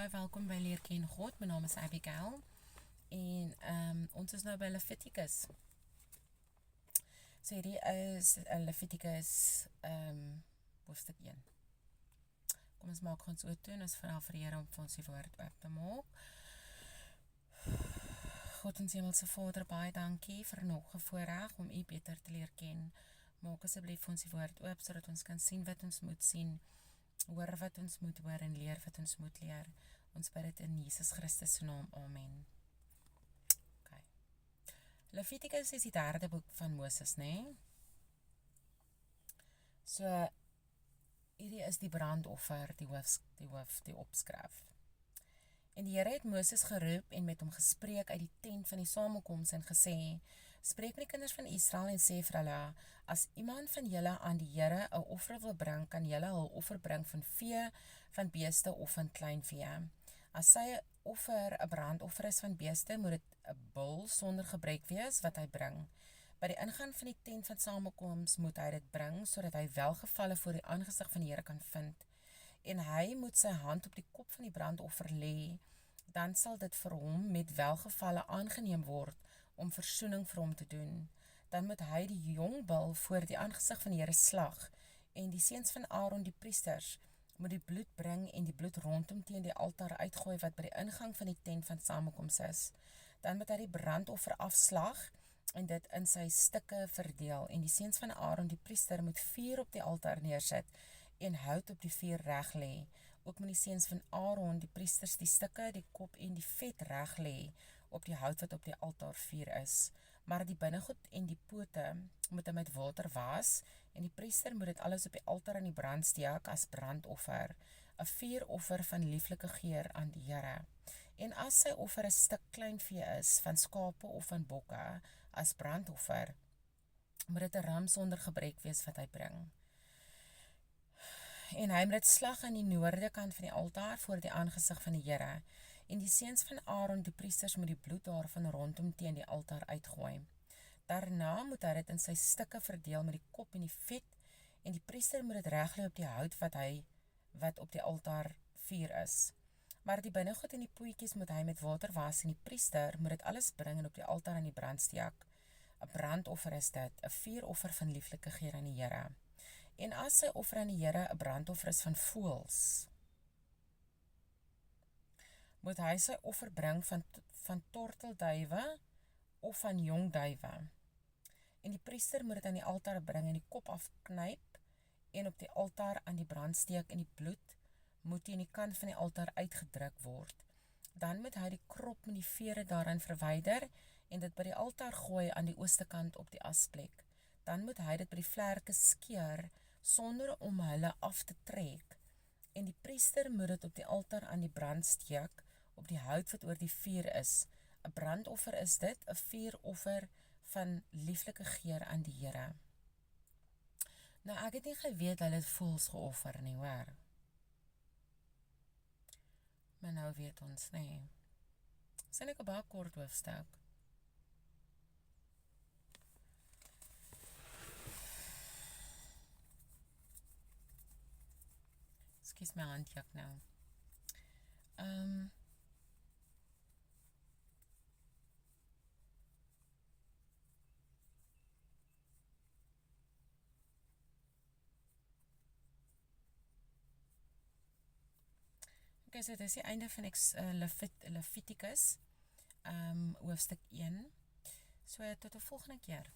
baie welkom by Leer Ken God. My naam is Abigail en ons is nou by Levitikus. So hierdie is Levitikus hoofstuk 1. Kom ons maak ons oop toe en ons vra vir die Here om vir ons die woord oop te maak. God ons hemelse Vader, baie dankie vir nog 'n voorreg om U beter te leer ken. Maak asseblief vir ons die woord oop sodat ons kan sien wat ons moet sien, hoor wat ons moet hoor en leer wat ons moet leer. Ons bid dit in Jesus Christus se naam. Amen. Okay. Levitikus is die 3de boek van Moses, né? So hierdie is die brandoffer, die opskrif. En die Here het Moses geroep en met hom gespreek uit die tent van die samekoms en gesê: Spreek met die kinders van Israel en sê vir hulle: As iemand van julle aan die Here 'n offer wil bring, kan julle hul offer bring van vee, van beeste of van klein vee. As sy offer 'n brandoffer is van beeste, moet dit 'n bul sonder gebrek wees wat hy bring. By die ingang van die tent van samekoms moet hy dit bring, sodat hy welgevalle voor die aangesig van die Here kan vind. En hy moet sy hand op die kop van die brandoffer lê, dan sal dit vir hom met welgevalle aangeneem word om versoening vir hom te doen. Dan moet hy die jong bul voor die aangesig van die Here slag, en die seuns van Aaron, die priesters, moet die bloed bring en die bloed rondom teen die altaar uitgooi wat by die ingang van die tent van samekoms is. Dan moet hy die brandoffer afslag en dit in sy stukke verdeel, en die seuns van Aaron, die priester, moet vuur op die altaar neersit en hout op die vuur reg lê. Ook moet die seuns van Aaron, die priesters, die stukke, die kop en die vet reg lê op die hout wat op die altaar vuur is. Maar die binnegoed en die pote moet hy met water was, en die priester moet dit alles op die altaar aan die brand steek as brandoffer, 'n vuuroffer van lieflike geur aan die Here. En as sy offer 'n stuk klein vee is, van skape of van bokke, as brandoffer, moet dit 'n ram sonder gebrek wees wat hy bring. En hy moet dit slag aan die noorde kant van die altaar voor die aangesig van die Here. En die seuns van Aaron, die priesters, moet die bloed daarvan rondom teen die altaar uitgooi. Daarna moet hy dit in sy stukke verdeel met die kop en die vet, en die priester moet dit reg lê op die hout wat op die altaar vuur is. Maar die binnegoed en die pootjies moet hy met water was, en die priester moet dit alles bring en op die altaar aan die brand steek. 'n brandoffer is dit, 'n vuuroffer van lieflike geur aan die Here. En as sy offer aan die Here 'n brandoffer is van voëls, moet hy sy offer bring van tortelduwe of van jong duwe. En die priester moet dit aan die altaar bring en die kop afknyp en op die altaar aan die brand steek, en die bloed moet teen die kant van die altaar uitgedruk word. Dan moet hy die krop met die vere daarin verwyder en dit by die altaar gooi aan die ooste kant op die asplek. Dan moet hy dit by die vlerke skeur sonder om hulle af te trek. En die priester moet dit op die altaar aan die brand steek op die hout wat oor die vuur is. 'n brandoffer is dit, 'n vuuroffer van lieflike geur aan die Here. Nou ek het nie geweet hulle het voëls geoffer nie, hoor. Maar nou weet ons, nee. Dis eintlik 'n baie kort hoofstuk. Ekskuus my handjak nou. Okay, so dit is die einde van Levitikus, hoofstuk 1. So tot 'n volgende keer.